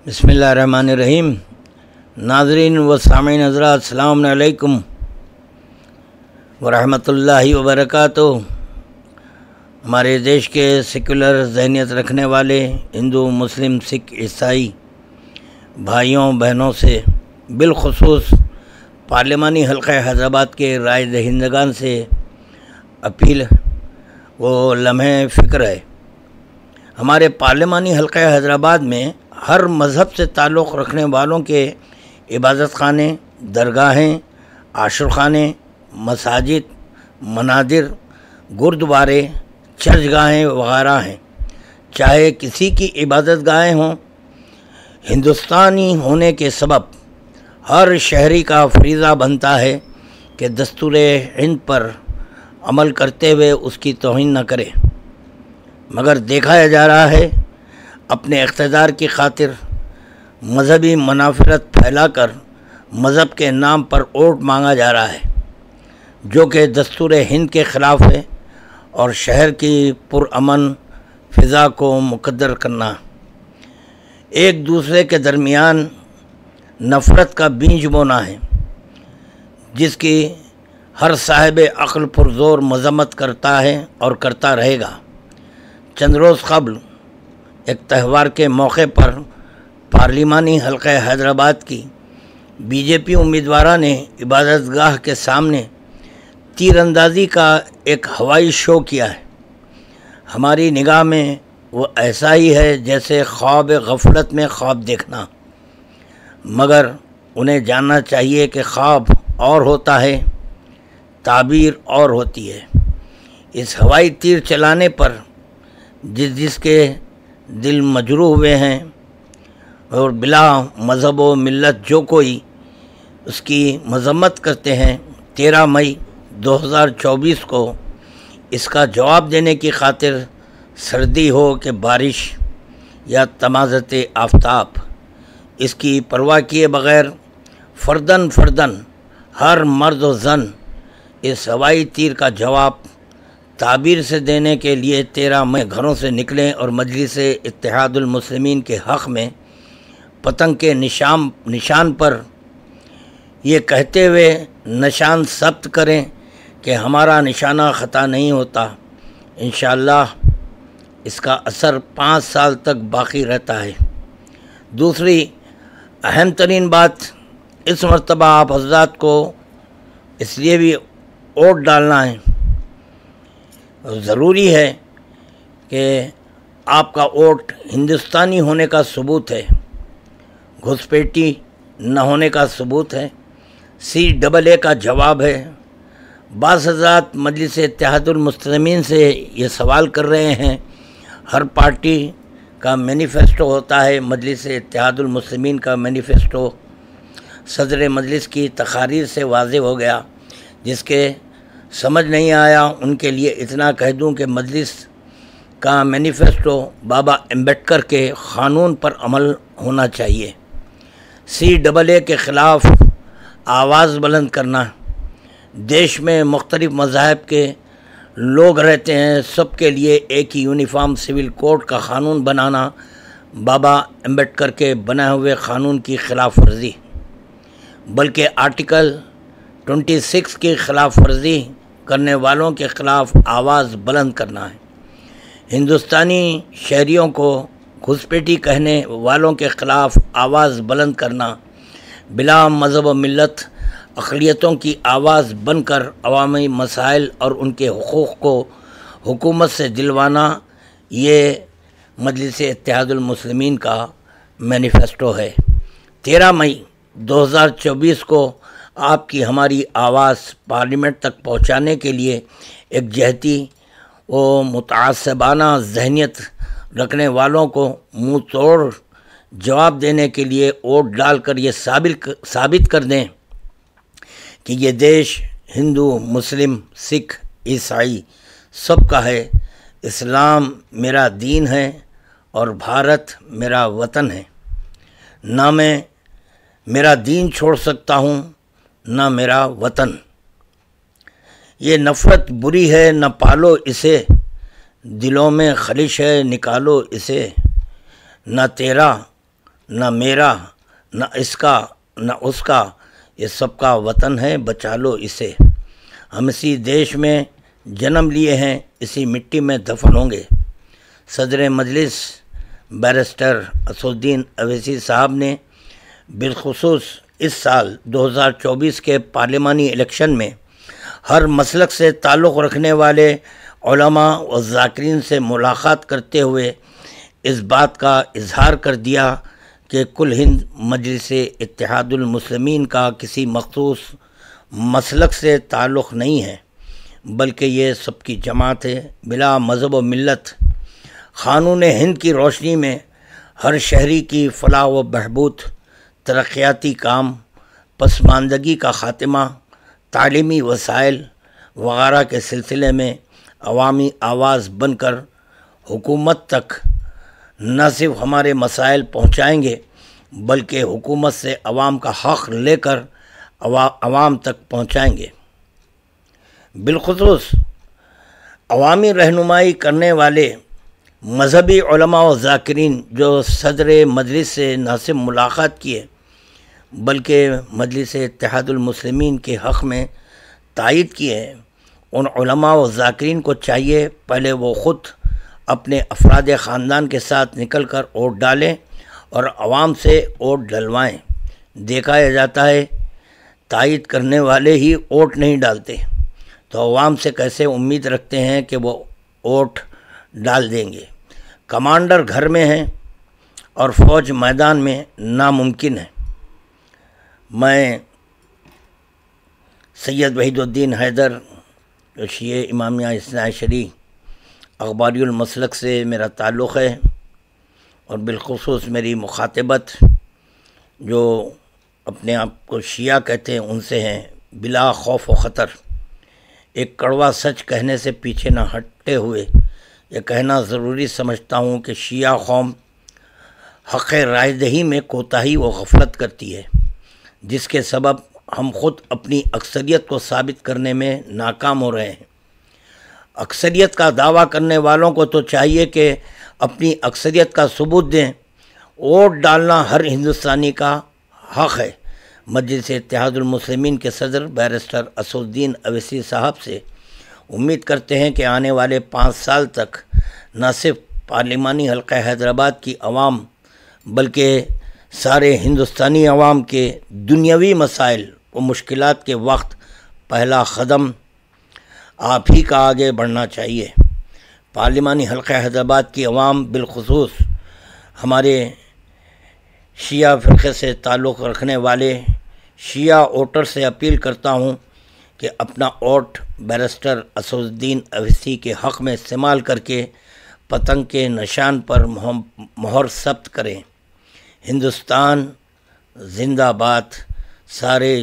بسم اللہ الرحمن الرحیم۔ ناظرین و سامعین حضرات، السلام علیکم ورحمۃ اللہ وبرکاتہ۔ ہمارے دیش کے سیکولر ذہنیت رکھنے والے ہندو، مسلم، سکھ، عیسائی بھائیوں بہنوں سے، بالخصوص پارلیمانی حلقہ حیدرآباد کے رائے دہندگان سے اپیل و لمحہ فکر ہے۔ ہمارے پارلیمانی حلقہ حیدرآباد میں ہر مذہب سے تعلق رکھنے والوں کے عبادت خانے، درگاہیں، عاشور خانے، مساجد، منادر، گردوارے، چرچ گاہیں وغیرہ ہیں۔ چاہے کسی کی عبادت گاہیں ہوں، ہندوستانی ہونے کے سبب ہر شہری کا فریضہ بنتا ہے کہ دستور ہند پر عمل کرتے ہوئے اس کی توہین نہ کرے، مگر دیکھا جا رہا ہے اپنے اقتدار کی خاطر مذہبی منافرت پھیلا کر مذہب کے نام پر ووٹ مانگا جا رہا ہے، جو کہ دستور ہند کے خلاف ہے، اور شہر کی پرامن فضا کو مقدر کرنا، ایک دوسرے کے درمیان نفرت کا بیج بونا ہے، جس کی ہر صاحب عقل پرزور مذمت کرتا ہے اور کرتا رہے گا۔ چند روز قبل ایک تہوار کے موقع پر پارلیمانی حلقہ حیدرآباد کی بی جے پی امیدوارہ نے عبادت گاہ کے سامنے تیر اندازی کا ایک ہوائی شو کیا ہے۔ ہماری نگاہ میں وہ ایسا ہی ہے جیسے خواب غفلت میں خواب دیکھنا، مگر انہیں جاننا چاہیے کہ خواب اور ہوتا ہے، تعبیر اور ہوتی ہے۔ اس ہوائی تیر چلانے پر جس کے دل مجروح ہوئے ہیں، اور بلا مذہب و ملت جو کوئی اس کی مذمت کرتے ہیں، 13 مئی 2024 کو اس کا جواب دینے کی خاطر سردی ہو کہ بارش یا تمازت آفتاب، اس کی پرواہ کیے بغیر فردن ہر مرد و زن اس ہوائی تیر کا جواب تعبیر سے دینے کے لیے 13 مئی گھروں سے نکلیں اور مجلس اتحاد المسلمین کے حق میں پتنگ کے نشان پر یہ کہتے ہوئے نشان ثبت کریں کہ ہمارا نشانہ خطا نہیں ہوتا۔ انشاءاللہ اس کا اثر 5 سال تک باقی رہتا ہے۔ دوسری اہم ترین بات، اس مرتبہ آپ حضرات کو اس لیے بھی ووٹ ڈالنا ہے، ضروری ہے کہ آپ کا ووٹ ہندوستانی ہونے کا ثبوت ہے، گھسپیٹی نہ ہونے کا ثبوت ہے، CAA کا جواب ہے۔ بعض حضرات مجلس اتحاد المسلمین سے یہ سوال کر رہے ہیں، ہر پارٹی کا مینیفیسٹو ہوتا ہے، مجلس اتحاد المسلمین کا مینیفیسٹو صدر مجلس کی تقاریر سے واضح ہو گیا۔ جس کے سمجھ نہیں آیا ان کے لیے اتنا کہہ دوں کہ مجلس کا مینیفیسٹو بابا امبیڈکر کے قانون پر عمل ہونا چاہیے۔ CAA کے خلاف آواز بلند کرنا، دیش میں مختلف مذاہب کے لوگ رہتے ہیں، سب کے لیے ایک ہی یونیفارم سول کوڈ کا قانون بنانا بابا امبیڈکر کے بنائے ہوئے قانون کی خلاف ورزی، بلکہ آرٹیکل 26 کی خلاف ورزی کرنے والوں کے خلاف آواز بلند کرنا ہے۔ ہندوستانی شہریوں کو گھسپیٹی کہنے والوں کے خلاف آواز بلند کرنا، بلا مذہب و ملت اقلیتوں کی آواز بن کر عوامی مسائل اور ان کے حقوق کو حکومت سے دلوانا، یہ مجلس اتحاد المسلمین کا مینیفیسٹو ہے۔ 13 مئی 2024 کو آپ کی ہماری آواز پارلیمنٹ تک پہنچانے کے لیے ایک جہتی و متعصبانہ ذہنیت رکھنے والوں کو منہ توڑ جواب دینے کے لیے ووٹ ڈال کر یہ ثابت کر دیں کہ یہ دیش ہندو، مسلم، سکھ، عیسائی سب کا ہے، اسلام میرا دین ہے اور بھارت میرا وطن ہے۔ نہ میں میرا دین چھوڑ سکتا ہوں، نہ میرا وطن۔ یہ نفرت بری ہے، نہ پالو اسے، دلوں میں خلش ہے، نکالو اسے۔ نہ تیرا نہ میرا نہ اس کا نہ اس کا، یہ سب کا وطن ہے، بچا لو اسے۔ ہم اسی دیش میں جنم لیے ہیں، اسی مٹی میں دفن ہوں گے۔ صدر مجلس بیرسٹر اسدالدین اویسی صاحب نے بالخصوص اس سال 2024 کے پارلیمانی الیکشن میں ہر مسلک سے تعلق رکھنے والے علماء و ذاکرین سے ملاقات کرتے ہوئے اس بات کا اظہار کر دیا کہ کل ہند مجلس اتحاد المسلمین کا کسی مخصوص مسلک سے تعلق نہیں ہے، بلکہ یہ سب کی جماعت ہے بلا مذہب و ملت۔ قانون ہند کی روشنی میں ہر شہری کی فلاح و بہبود، ترقیاتی کام، پسماندگی کا خاتمہ، تعلیمی وسائل وغیرہ کے سلسلے میں عوامی آواز بن کر حکومت تک نہ صرف ہمارے مسائل پہنچائیں گے، بلکہ حکومت سے عوام کا حق لے کر عوام تک پہنچائیں گے۔ بالخصوص عوامی رہنمائی کرنے والے مذہبی علماء و ذاکرین جو صدر مجلس سے نہ صرف ملاقات کیے بلکہ مجلس اتحاد المسلمین کے حق میں تائید کیے ہیں، ان علماء و ذاکرین کو چاہیے پہلے وہ خود اپنے افراد خاندان کے ساتھ نکل کر ووٹ ڈالیں اور عوام سے ووٹ ڈلوائیں۔ دیکھا جاتا ہے تائید کرنے والے ہی ووٹ نہیں ڈالتے، تو عوام سے کیسے امید رکھتے ہیں کہ وہ ووٹ ڈال دیں گے؟ کمانڈر گھر میں ہیں اور فوج میدان میں ناممکن ہے۔ میں سید وحید الدین حیدر جو شیعہ امامیہ اثنا عشری اخباری المسلک سے میرا تعلق ہے، اور بالخصوص میری مخاطبت جو اپنے آپ کو شیعہ کہتے ہیں ان سے ہیں، بلا خوف و خطر۔ ایک کڑوا سچ کہنے سے پیچھے نہ ہٹتے ہوئے یہ کہنا ضروری سمجھتا ہوں کہ شیعہ قوم حق رائے دہی میں کوتاہی و غفلت کرتی ہے، جس کے سبب ہم خود اپنی اکثریت کو ثابت کرنے میں ناکام ہو رہے ہیں۔ اکثریت کا دعویٰ کرنے والوں کو تو چاہیے کہ اپنی اکثریت کا ثبوت دیں۔ ووٹ ڈالنا ہر ہندوستانی کا حق ہے۔ مجلس اتحاد المسلمین کے صدر بیرسٹر اسدالدین اویسی صاحب سے امید کرتے ہیں کہ آنے والے 5 سال تک نہ صرف پارلیمانی حلقہ حیدرآباد کی عوام بلکہ سارے ہندوستانی عوام کے دنیاوی مسائل و مشکلات کے وقت پہلا قدم آپ ہی کا آگے بڑھنا چاہیے۔ پارلیمانی حلقہ حیدرآباد کی عوام بالخصوص ہمارے شیعہ فرقے سے تعلق رکھنے والے شیعہ ووٹر سے اپیل کرتا ہوں کہ اپنا ووٹ بیرسٹر اسدالدین اویسی کے حق میں استعمال کر کے پتنگ کے نشان پر مہر ثبت کریں۔ ہندوستان زندہ باد۔ سارے